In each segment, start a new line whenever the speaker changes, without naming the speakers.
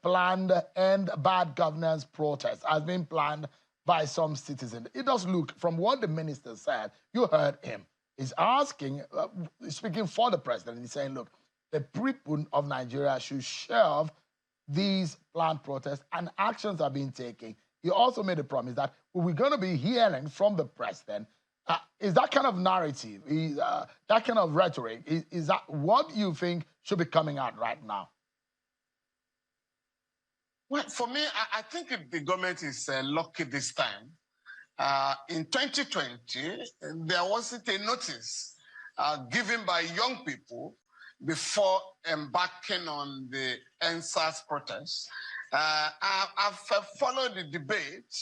planned end bad governance protest has been planned by some citizens. It does look, from what the minister said, you heard him, he's asking, speaking for the president, he's saying, look, the people of Nigeria should shelve these planned protests and actions are being taken. He also made a promise that we're going to be hearing from the president. Is that kind of narrative, that kind of rhetoric, is that what you think should be coming out right now?
Well, for me, I think the government is lucky this time. In 2020, there wasn't a notice given by young people before embarking on the NSAS protest. I've followed the debate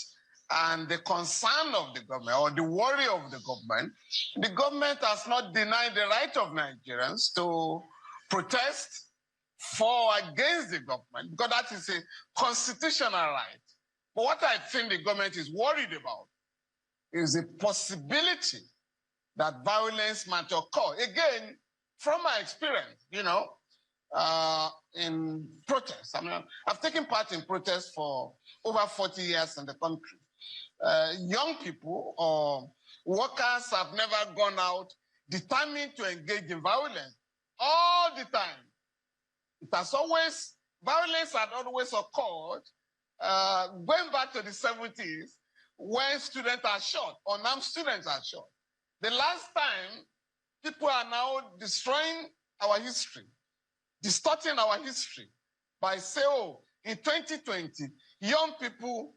and the concern of the government, or the worry of the government. The government has not denied the right of Nigerians to protest for or against the government, because that is a constitutional right. But what I think the government is worried about is the possibility that violence might occur. Again, from my experience, in protests. I mean, I've taken part in protests for over 40 years in the country. Young people or workers have never gone out determined to engage in violence all the time. Violence had always occurred going back to the 70s when students are shot, unarmed students are shot. The last time, people are now destroying our history, distorting our history by saying, oh, in 2020, young people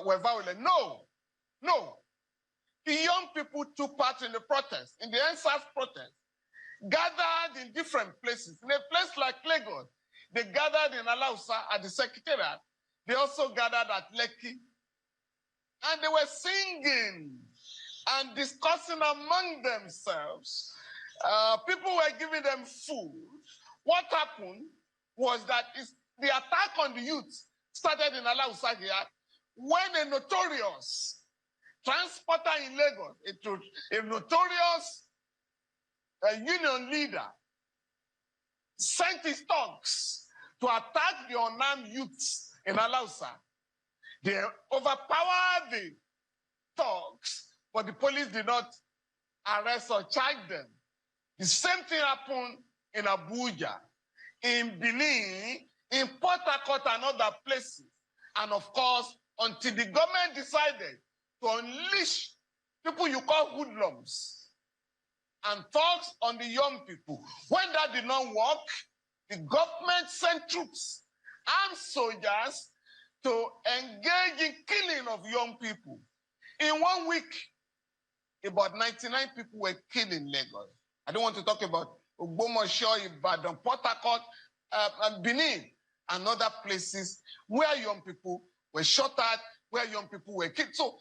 were violent. No. The young people took part in the protest, in the NSAS protest, gathered in different places. In a place like Lagos, they gathered in Alausa at the Secretariat. They also gathered at Lekki. And they were singing and discussing among themselves. People were giving them food. What happened was that the attack on the youth started in Alausa here when a notorious transporter in Lagos, a notorious union leader, sent his thugs to attack the unarmed youths in Alausa. They overpowered the thugs, but the police did not arrest or charge them. The same thing happened in Abuja, in Benin, in Port Harcourt and other places. And of course, until the government decided to unleash people you call hoodlums and thugs on the young people. When that did not work, the government sent troops, armed soldiers, to engage in killing of young people. In 1 week, about 99 people were killed in Lagos. I don't want to talk about Ogbomoso, Ibadan, Port Harcourt, and Benin, and other places where young people were shot at, where young people were killed. So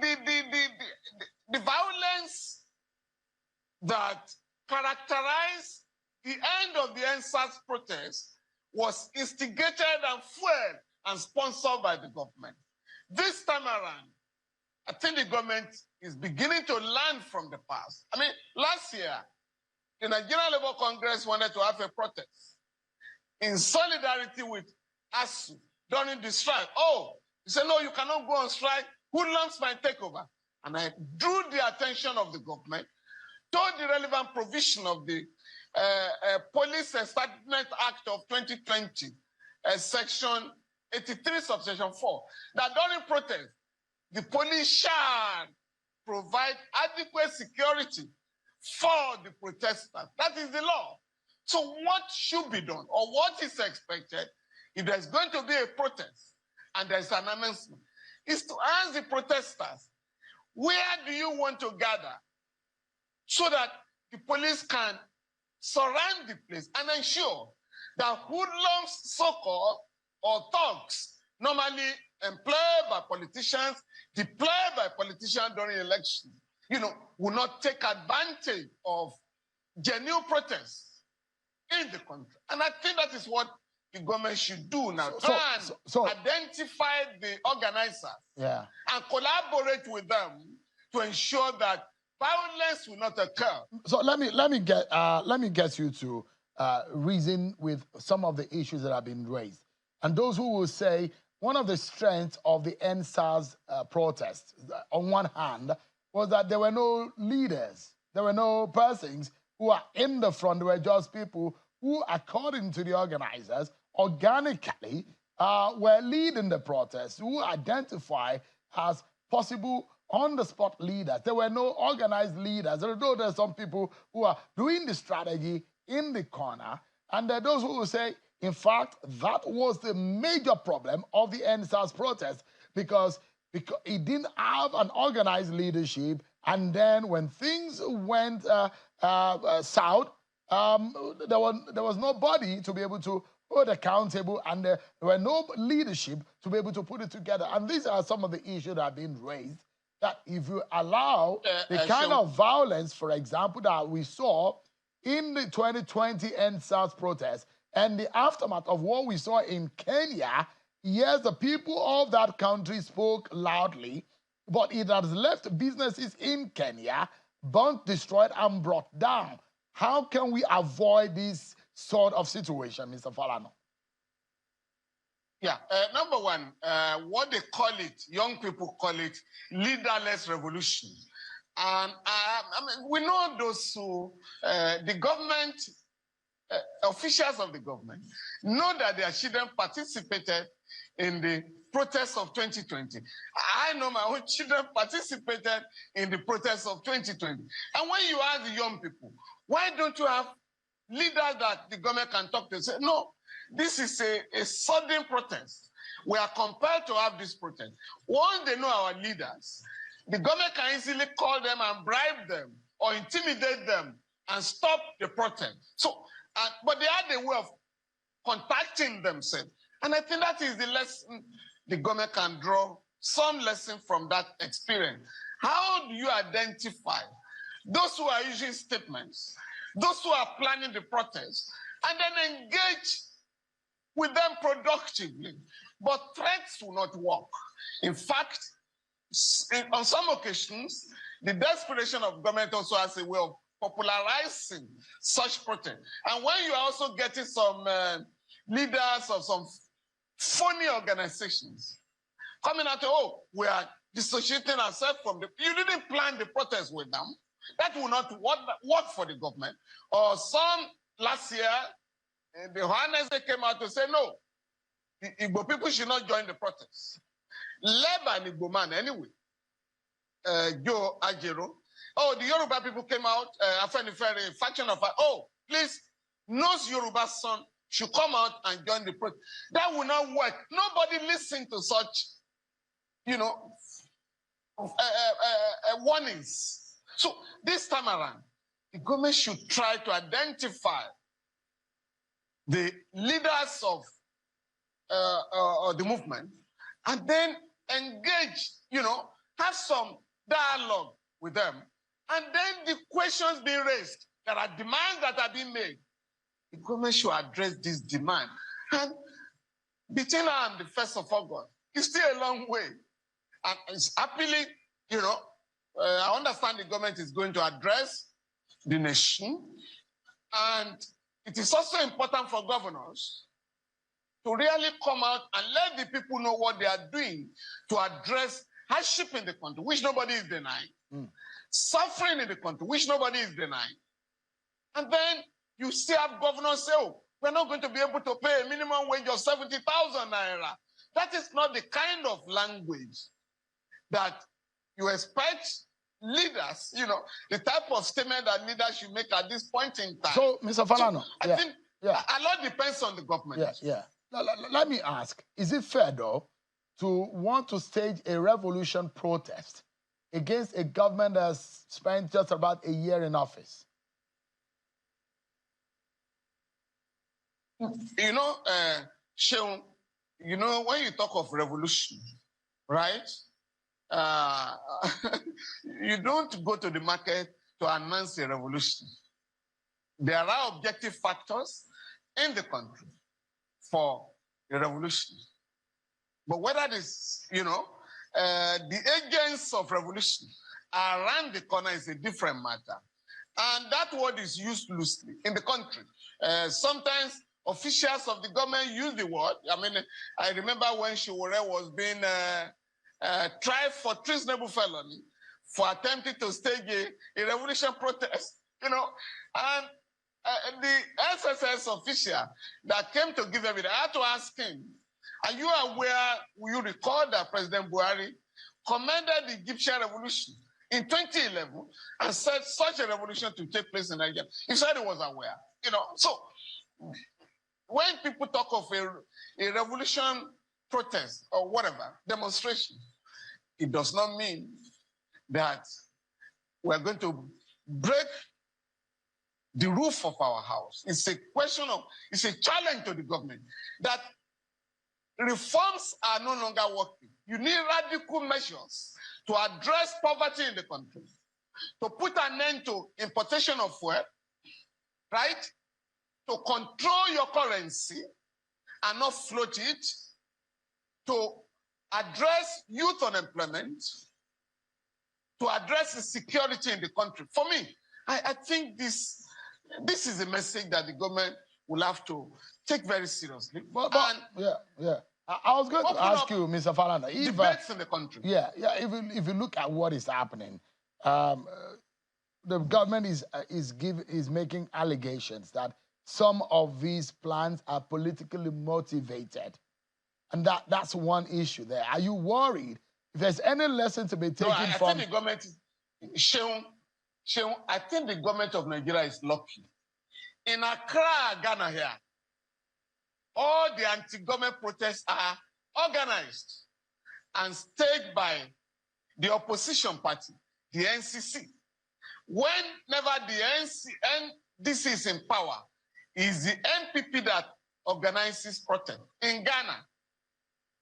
the violence that characterized the end of the NSAS protest was instigated and fueled and sponsored by the government. This time around, I think the government is beginning to learn from the past. I mean, last year, the Nigerian Labour Congress wanted to have a protest in solidarity with ASU during the strike. Oh, he said, no, you cannot go on strike. Hoodlums might take over. And I drew the attention of the government to the relevant provision of the Police Establishment Act of 2020, Section 83, subsection 4, that during protest, the police shall provide adequate security for the protesters. That is the law. So what should be done, or what is expected, if there's going to be a protest and there's an announcement, is to ask the protesters, where do you want to gather, so that the police can surround the place and ensure that hoodlums, so-called, or thugs, normally employed by politicians, deployed by politicians during elections, will not take advantage of genuine protests in the country. And I think that is what the government should do now. So identify the organizers, and collaborate with them to ensure that violence will not occur.
So let me get you to reason with some of the issues that have been raised. And those who will say one of the strengths of the NSAS protests, on one hand, was that there were no leaders. There were no persons who are in the front. There were just people who, according to the organizers, organically were leading the protests, who identify as possible on-the-spot leaders. There were no organized leaders, although there are some people who are doing the strategy in the corner. And there are those who will say, in fact, that was the major problem of the NSAS protest, because it didn't have an organized leadership. And then when things went south, there was nobody to be able to hold accountable, and there were no leadership to be able to put it together. And these are some of the issues that have been raised, that if you allow the kind of violence, for example, that we saw in the 2020 NSAS protest and the aftermath of what we saw in Kenya, yes, the people of that country spoke loudly, but it has left businesses in Kenya burnt, destroyed, and brought down. How can we avoid this sort of situation, Mr. Falana?
Yeah, number one, what they call it, young people call it leaderless revolution. And I mean, we know those who, the government, officials of the government, know that their children participated in the protests of 2020. I know my own children participated in the protests of 2020. And when you ask the young people, why don't you have leaders that the government can talk to? Say, no, this is a sudden protest. We are compelled to have this protest. Once they know our leaders, the government can easily call them and bribe them or intimidate them and stop the protest. So, but they had a way of contacting themselves. And I think that is the lesson the government can draw some lesson from that experience. How do you identify those who are using statements, those who are planning the protest, and then engage with them productively? But threats will not work. In fact, on some occasions, the desperation of government also has a way of popularizing such protest. And when you are also getting some leaders of some phony organizations coming out, oh, we are dissociating ourselves from you didn't plan the protest with them. That will not work for the government. Or some last year, the Johannes came out to say, no, the Igbo people should not join the protest. Led by an Igbo man anyway, Joe Ajero. Oh, the Yoruba people came out, Femi, faction of, oh, please, no Yoruba son should come out and join the protest. That will not work. Nobody listened to such, warnings. So this time around, the government should try to identify the leaders of the movement and then engage, have some dialogue with them. And then the questions being raised, there are demands that are being made. The government should address this demand. And between now and the 1st of August, it's still a long way. And it's happily, I understand the government is going to address the nation. And it is also important for governors to really come out and let the people know what they are doing to address hardship in the country, which nobody is denying. Suffering in the country, which nobody is denying. And then you still have governors say, oh, we're not going to be able to pay a minimum wage of 70,000 naira. That is not the kind of language that you expect leaders, the type of statement that leaders should make at this point in time.
So, Mr. Falana,
I think a lot depends on the government.
Let me ask, is it fair, though, to want to stage a revolution protest against a government that's spent just about a year in office?
Sheung, when you talk of revolution, right? You don't go to the market to announce a revolution. There are objective factors in the country for a revolution. But whether this, the agents of revolution around the corner is a different matter. And that word is used loosely in the country. Sometimes officials of the government use the word. I mean, I remember when Shiwore was being tried for treasonable felony for attempting to stage a revolution protest, you know, and the SSS official that came to give evidence, I had to ask him, are you aware, you recall that President Buhari commended the Egyptian revolution in 2011 and said such a revolution to take place in Nigeria? He said he was aware, you know. So when people talk of a revolution protest or whatever, demonstration, it does not mean that we're going to break the roof of our house. It's a question of, it's a challenge to the government that reforms are no longer working. You need radical measures to address poverty in the country, to put an end to importation of fuel, right? To control your currency and not float it, to address youth unemployment, to address the security in the country. For me, I think this is a message that the government will have to take very seriously.
Yeah. I was going to ask you, Mr. Falana, if
debates in the country.
If you look at what is happening, the government is making allegations that some of these plans are politically motivated, and that's one issue there. Are you worried if there's any lesson to be taken from?
I think the government, I think the government of Nigeria is lucky. In Accra, Ghana here, all the anti-government protests are organized and staged by the opposition party, the NCC. Whenever the NDC is in power, is the NPP that organizes protest. In Ghana,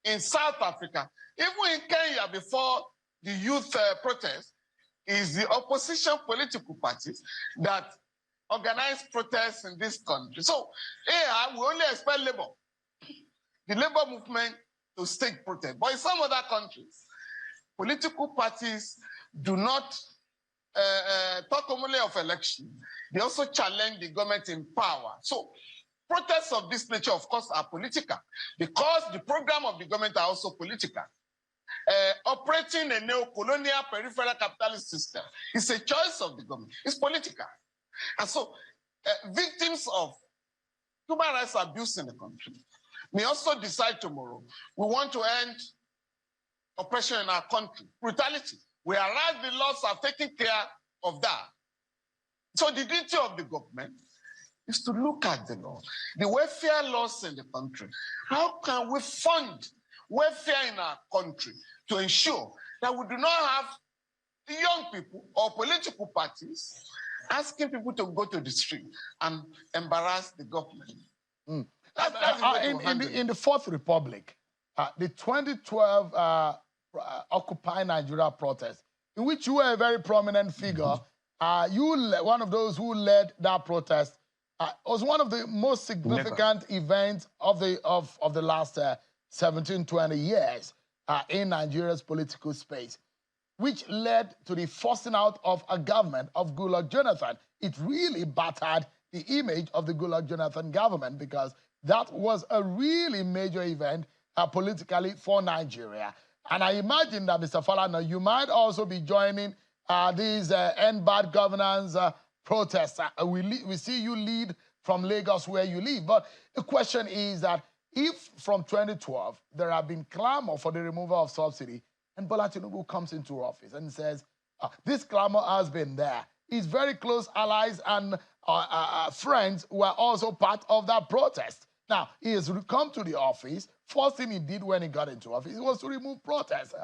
in South Africa, even in Kenya before the youth protest, is the opposition political parties that organize protests in this country. So here, we only expect labor, the labor movement to stage protest. But in some other countries, political parties do not talk only of election. They also challenge the government in power. So protests of this nature, of course, are political because the program of the government are also political. Operating a neo-colonial peripheral capitalist system is a choice of the government. It's political. And so victims of human rights abuse in the country may also decide tomorrow, we want to end oppression in our country, brutality. Whereas the laws have taken care of that. So the duty of the government is to look at the law, the welfare laws in the country. How can we fund welfare in our country to ensure that we do not have young people or political parties asking people to go to the street and embarrass the government?
In the Fourth Republic, the 2012 Occupy Nigeria protest, in which you were a very prominent figure, one of those who led that protest, was one of the most significant events of the last 17, 20 years in Nigeria's political space, which led to the forcing out of a government of Goodluck Jonathan. It really battered the image of the Goodluck Jonathan government because that was a really major event politically for Nigeria. And I imagine that, Mr. Falana, you might also be joining these End Bad Governance protests. We see you lead from Lagos where you live. But the question is that if from 2012 there have been clamor for the removal of subsidy, and Bola Tinubu comes into office and says, this clamor has been there. His very close allies and friends were also part of that protest. Now, he has come to the office. First thing he did when he got into office was to remove protest.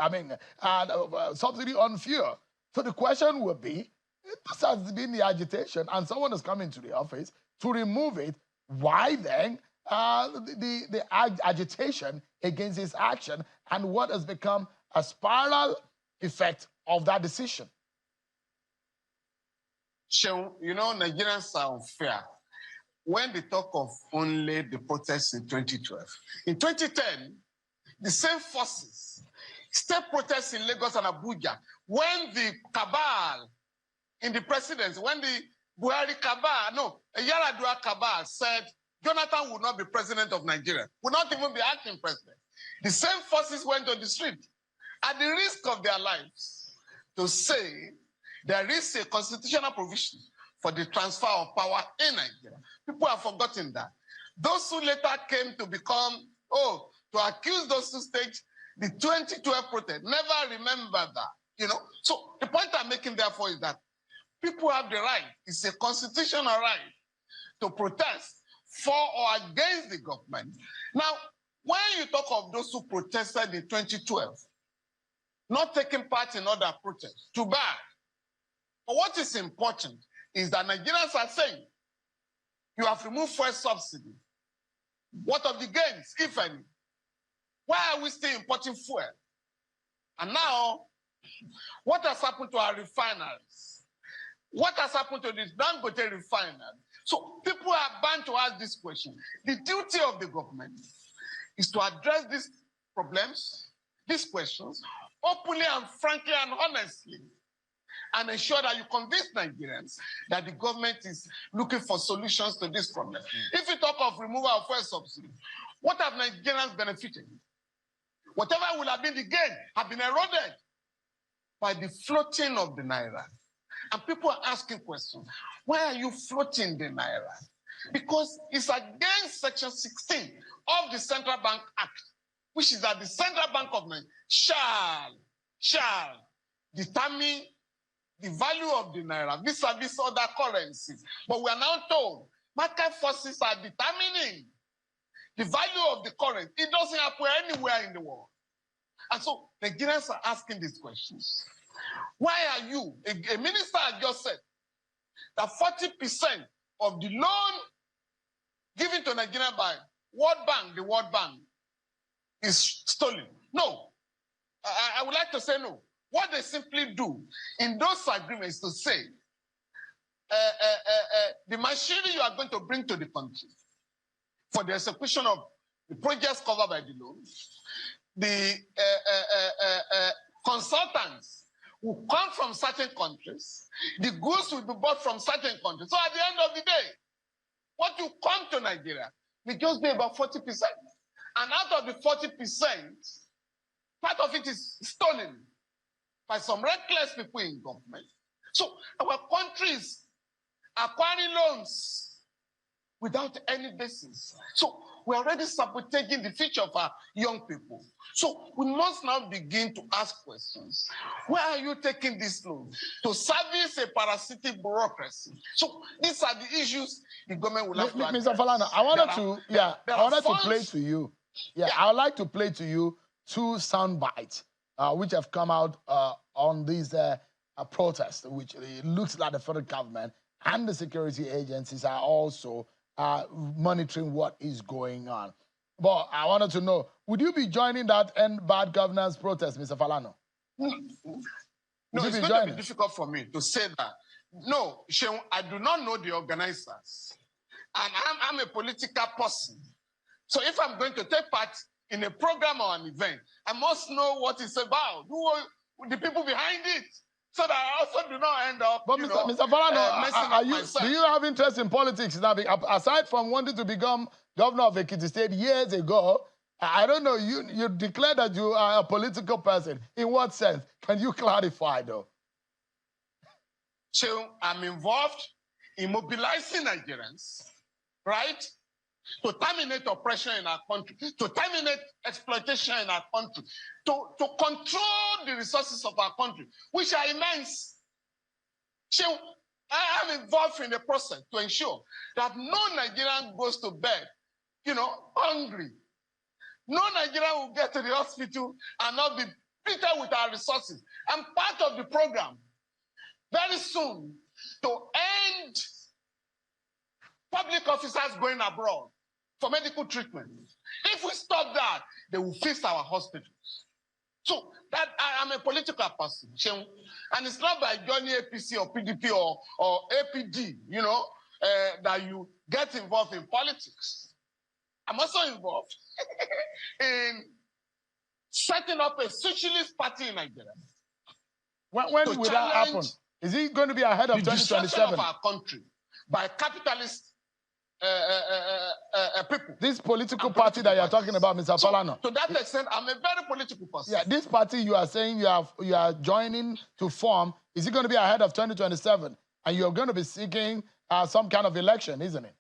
Subsidy on fuel. So the question would be, this has been the agitation, and someone has come into the office to remove it. Why then the agitation against his action, and what has become a spiral effect of that decision?
So, you know, Nigerians are unfair when they talk of only the protests in 2012. In 2010, the same forces still protests in Lagos and Abuja when the cabal in the presidency, when the Buhari cabal, no, Yaradua cabal said Jonathan would not be president of Nigeria, would not even be acting president. The same forces went on the street at the risk of their lives to say there is a constitutional provision for the transfer of power in Nigeria. People have forgotten that. Those who later came to become, to accuse those who staged the 2012 protest, never remember that, So the point I'm making, therefore, is that people have the right, it's a constitutional right, to protest for or against the government. Now, when you talk of those who protested in 2012, not taking part in other protests, too bad. But what is important is that Nigerians are saying, you have removed fuel subsidy. What of the gains, if any? Why are we still importing fuel? And now, what has happened to our refineries? What has happened to this Dangote refinery? So people are bound to ask this question. The duty of the government is to address these problems, these questions, openly and frankly and honestly, and ensure that you convince Nigerians that the government is looking for solutions to this problem. If you talk of removal of fuel subsidy, what have Nigerians benefited? Whatever will have been the gain have been eroded by the floating of the naira. And people are asking questions. Why are you floating the naira? Because it's against Section 16 of the Central Bank Act, which is that the Central Bank of Nigeria shall determine the value of the naira vis-a-vis other currencies. But we are now told market forces are determining the value of the currency. It doesn't happen anywhere in the world. And so Nigerians are asking these questions. Why are you, a minister had just said that 40% of the loan given to Nigeria by the World Bank, is stolen? No. I would like to say no. What they simply do in those agreements to say, the machinery you are going to bring to the country for the execution of the projects covered by the loan, the consultants will come from certain countries, the goods will be bought from certain countries. So at the end of the day, what you come to Nigeria will just be about 40%. And out of the 40%, part of it is stolen by some reckless people in government. So our countries are acquiring loans without any basis. So we're already sabotaging the future of our young people. So we must now begin to ask questions. Where are you taking this loan? To service a parasitic bureaucracy. So these are the issues the government will have to address.
Mr. Falana, I wanted to play to you. I would like to play to you two sound bites which have come out on these protests, which it looks like the federal government and the security agencies are also monitoring what is going on. But I wanted to know, would you be joining that End Bad Governance protest, Mr. Falana?
No, it's going to be difficult for me to say that. No, Sheung, I do not know the organizers. And I'm a political person. So if I'm going to take part in a program or an event, I must know what it's about, who are the people behind it, so that I also do not end up,
but Mr. Falana, do you have interest in politics now? Aside from wanting to become governor of Ekiti State years ago, I don't know, you declare that you are a political person. In what sense? Can you clarify, though?
So I'm involved in mobilizing Nigerians, right? To terminate oppression in our country, to terminate exploitation in our country, to control the resources of our country, which are immense. So I am involved in the process to ensure that no Nigerian goes to bed, hungry. No Nigerian will get to the hospital and not be treated with our resources. I'm part of the program very soon to end public officers going abroad for medical treatment. If we stop that, they will fix our hospitals. So that I am a political person, and it's not by joining APC or PDP or APD, that you get involved in politics. I'm also involved in setting up a socialist party in Nigeria.
When will that happen? Is it going to be ahead of 2027?
The destruction of our country by capitalist people.
This political party that you're talking about, Mr. Falana.
To that extent, I'm a very political person.
Yeah, this party you are saying you are joining to form, is it going to be ahead of 2027? And you're going to be seeking some kind of election, isn't it?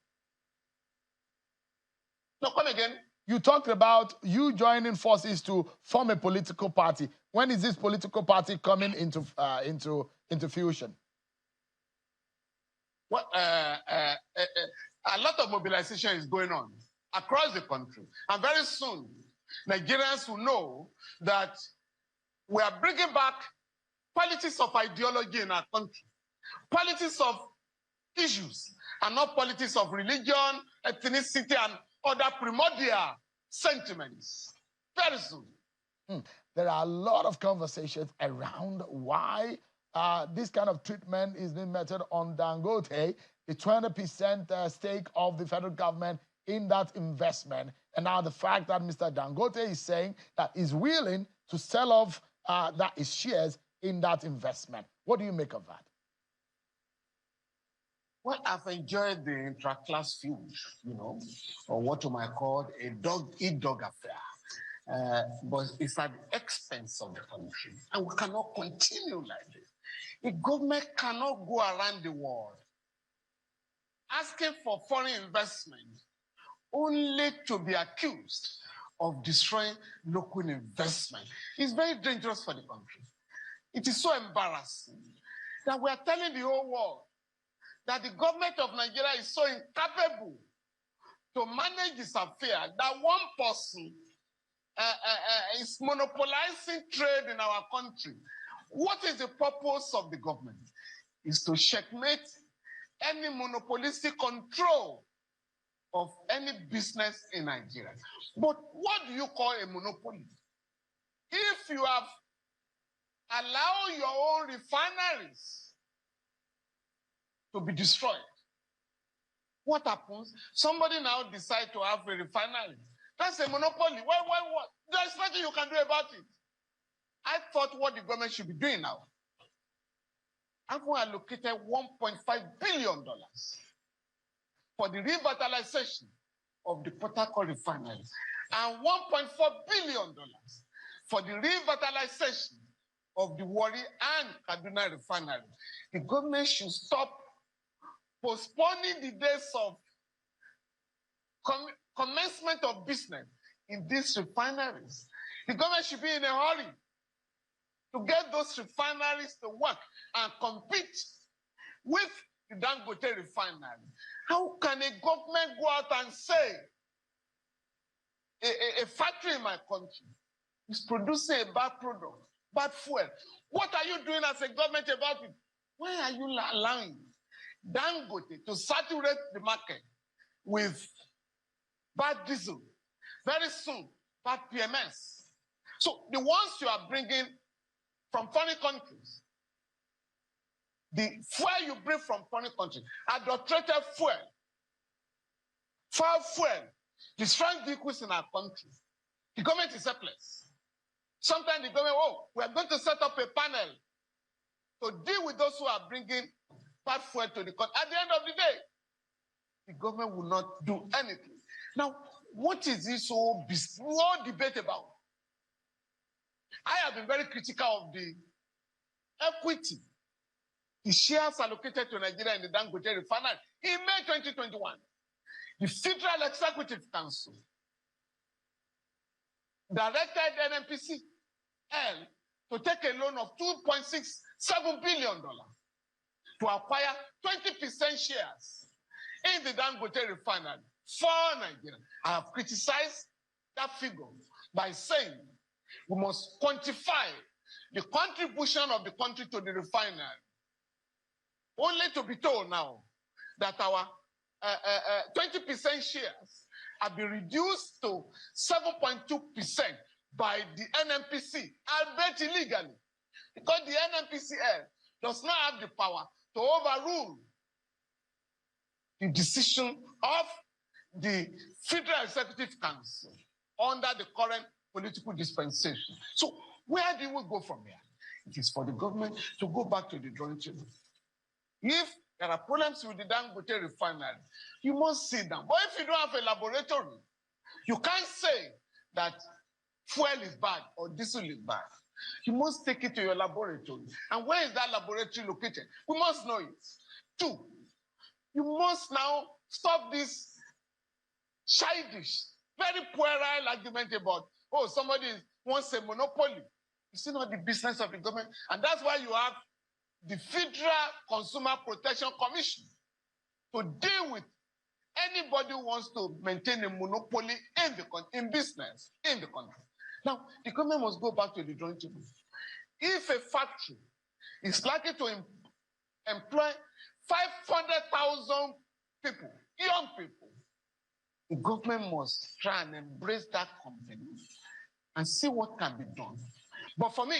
No, come again.
You talked about you joining forces to form a political party. When is this political party coming into fusion?
Well, a lot of mobilization is going on across the country. And very soon, Nigerians will know that we are bringing back politics of ideology in our country, politics of issues, and not politics of religion, ethnicity, and other primordial sentiments. Very soon.
There are a lot of conversations around why this kind of treatment is being meted on Dangote, the 20% stake of the federal government in that investment. And now the fact that Mr. Dangote is saying that he's willing to sell off his shares in that investment. What do you make of that?
Well, I've enjoyed the intra-class feud, or what you might call a dog-eat-dog affair. But it's at the expense of the country. And we cannot continue like this. A government cannot go around the world asking for foreign investment only to be accused of destroying local investment. It's very dangerous for the country. It is so embarrassing that we are telling the whole world that the government of Nigeria is so incapable to manage this affair that one person is monopolizing trade in our country. What is the purpose of the government? Is to checkmate any monopolistic control of any business in Nigeria. But what do you call a monopoly? If you have allowed your own refineries to be destroyed, what happens? Somebody now decides to have a refinery. That's a monopoly. What? There's nothing you can do about it. I thought what the government should be doing now. I've allocated $1.5 billion for the revitalization of the Port Harcourt refinery and $1.4 billion for the revitalization of the Warri and Kaduna refinery. The government should stop postponing the days of commencement of business in these refineries. The government should be in a hurry to get those refineries to work and compete with the Dangote refinery. How can a government go out and say a factory in my country is producing a bad product, bad fuel? What are you doing as a government about it? Why are you allowing Dangote to saturate the market with bad diesel? Very soon, bad PMS. So the ones you are bringing from foreign countries, the fuel you bring from foreign countries, adulterated fuel, foul fuel, destroying vehicles in our country. The government is helpless. Sometimes the government, we are going to set up a panel to deal with those who are bringing bad fuel to the country. At the end of the day, the government will not do anything. Now, what is this whole debate about? I have been very critical of the equity, the shares allocated to Nigeria in the Dangote refinery. In May 2021, the Federal Executive Council directed NNPCL to take a loan of $2.67 billion to acquire 20% shares in the Dangote refinery for Nigeria. I have criticized that figure by saying we must quantify the contribution of the country to the refinery. Only to be told now that our 20% shares have been reduced to 7.2% by the NNPC, albeit illegally, because the NNPCL does not have the power to overrule the decision of the Federal Executive Council under the current political dispensation. So where do we go from here? It is for the government to go back to the drawing table. If there are problems with the Dangote refinery. You must sit down. But if you don't have a laboratory, you can't say that fuel is bad or diesel is bad. You must take it to your laboratory. And where is that laboratory located? We must know it. 2, you must now stop this childish, very puerile argument about, oh, somebody wants a monopoly. It's not the business of the government. And that's why you have the Federal Consumer Protection Commission to deal with anybody who wants to maintain a monopoly in business in the country. Now, the government must go back to the drawing table. If a factory is likely to employ 500,000 people, young people, the government must try and embrace that company and see what can be done. But for me,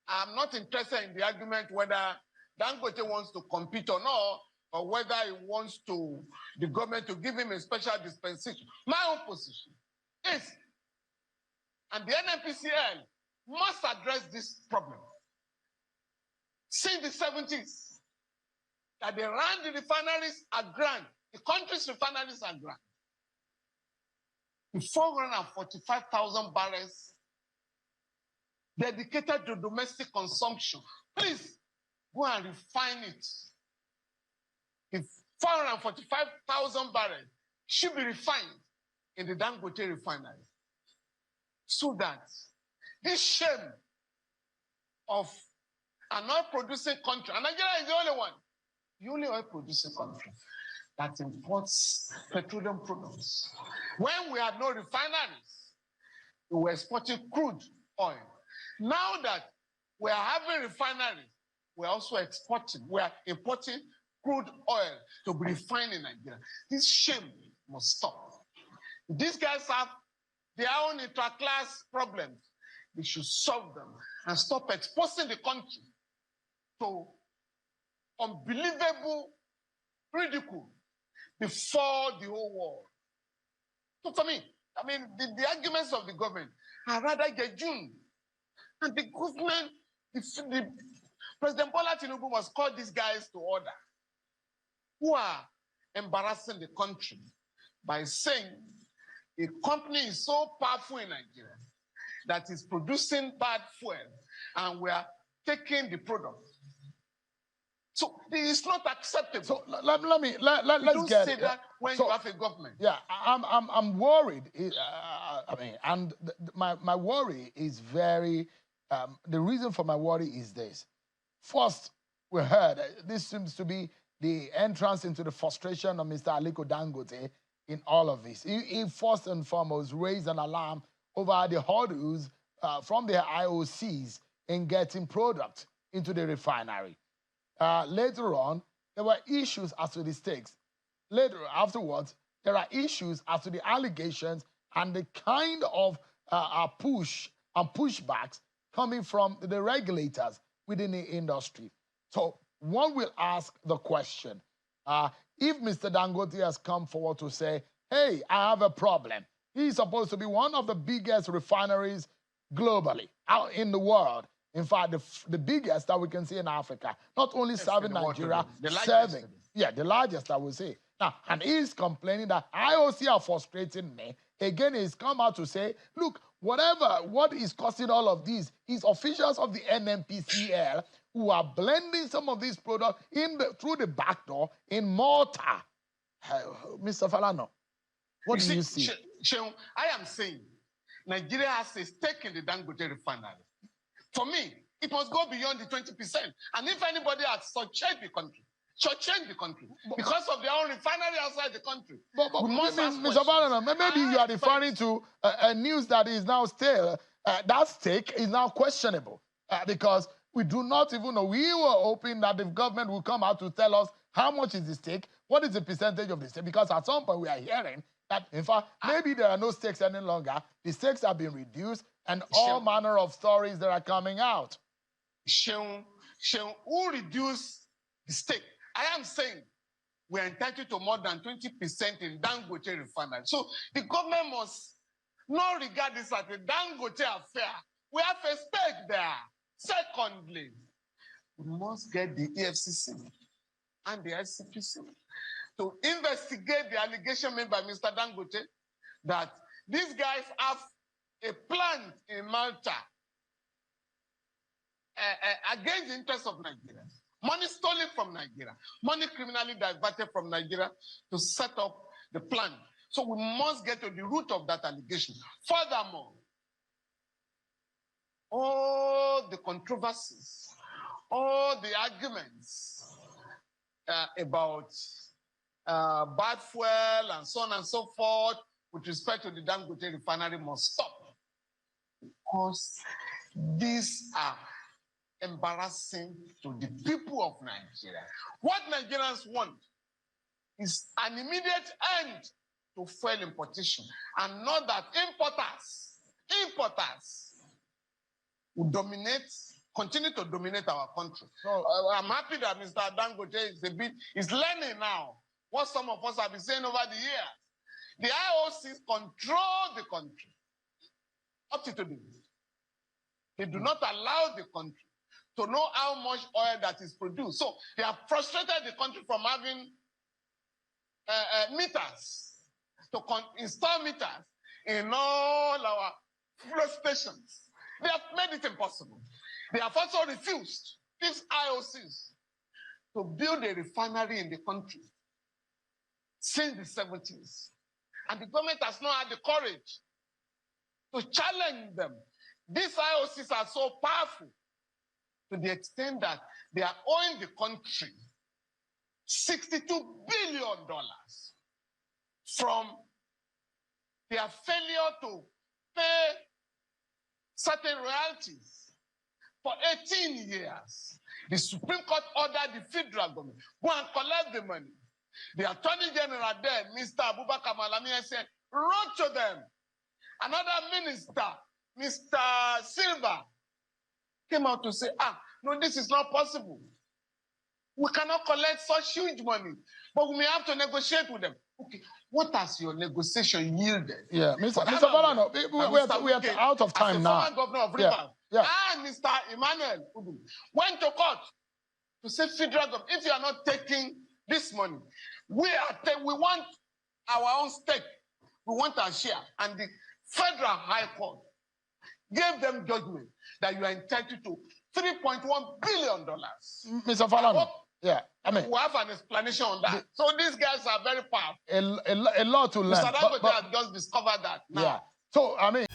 I'm not interested in the argument whether Dangote wants to compete or not, or whether he wants the government to give him a special dispensation. My own position is, and the NNPCL must address this problem. Since the 70s, that they ran the refineries at grant, the country's refineries are grant. The 445,000 barrels dedicated to domestic consumption. Please go and refine it. If 445,000 barrels should be refined in the Dangote refinery, so that this shame of an oil-producing country, and Nigeria is the only one, the only oil-producing country that imports petroleum products. When we had no refineries, we were exporting crude oil. Now that we are having refineries, we're also exporting, we are importing crude oil to be refined in Nigeria. This shame must stop. These guys have their own intra-class problems. They should solve them and stop exposing the country to unbelievable ridicule before the whole world. So for me, I mean, the arguments of the government are rather jejune. And the government, the President Bola Tinubu must call these guys to order who are embarrassing the country by saying a company is so powerful in Nigeria that is producing bad fuel and we are taking the product. So it's not acceptable.
So let's get
say that when you have a government.
Yeah, I'm worried. I mean, and my worry is very. The reason for my worry is this. First, we heard this seems to be the entrance into the frustration of Mr. Aliko Dangote in all of this. He first and foremost raised an alarm over the hurdles from the IOCs in getting product into the refinery. Later on, there were issues as to the stakes. Afterwards, there are issues as to the allegations and the kind of push and pushbacks coming from the regulators within the industry. So one will ask the question, if Mr. Dangote has come forward to say, hey, I have a problem. He's supposed to be one of the biggest refineries globally, out in the world. In fact, the biggest that we can see in Africa, not only serving Nigeria, serving, the largest, I would say. Now, and he's complaining that IOC are frustrating me. Again, he's come out to say, look, what is causing all of this is officials of the NNPCL who are blending some of these products through the back door in Malta. Mr. Falana, what do you see?
Sheung, I am saying Nigeria has a stake in the Dangote refinery. For me, it must go beyond the 20%. And if anybody has shortchanged the country, because of their own refinery outside the country.
But Mr. Falana, maybe you are referring to a news that is now stale. That stake is now questionable because we do not even know. We were hoping that the government will come out to tell us how much is the stake, what is the percentage of the stake, because at some point we are hearing that, in fact, maybe there are no stakes any longer. The stakes have been reduced and all manner of stories that are coming out.
Sheung, who reduced the stake? I am saying we're entitled to more than 20% in Dangote refinery. So the government must not regard this as a Dangote affair. We have a stake there. Secondly, we must get the EFCC and the ICPC to investigate the allegation made by Mr. Dangote that these guys have a plant in Malta against the interests of Nigeria. Money stolen from Nigeria, money criminally diverted from Nigeria to set up the plant. So we must get to the root of that allegation. Furthermore, all the controversies, all the arguments about bad fuel and so on and so forth with respect to the Dangote refinery must stop. Because these are embarrassing to the people of Nigeria. What Nigerians want is an immediate end to fuel importation, and not that importers will continue to dominate our country. So I'm happy that Mr. Dangote is learning now what some of us have been saying over the years. The IOCs control the country up to today. They do not allow the country to know how much oil that is produced. So they have frustrated the country from having meters, to install meters in all our fuel stations. They have made it impossible. They have also refused, these IOCs, to build a refinery in the country since the 70s. And the government has not had the courage to challenge them. These IOCs are so powerful to the extent that they are owing the country $62 billion from their failure to pay certain royalties for 18 years. The Supreme Court ordered the federal government go and collect the money. The Attorney General then, Mr. Abubakar Malami, said, wrote to them. Another minister, Mr. Silva, came out to say, no, this is not possible. We cannot collect such huge money, but we may have to negotiate with them. Okay, what has your negotiation yielded?
Yeah, Mr. Falana, we are out of time now.
As the former governor of Rivers, and Mr. Emmanuel Udu went to court to say, federal government, if you are not taking this money, we want our own stake. We want our share. And the Federal High Court gave them judgment that you are entitled to $3.1 billion.
Mr. Falana,
we have an explanation on that. So these guys are very powerful.
A lot to learn.
Mr. Dangote has just discovered that now.
Yeah. So, I mean...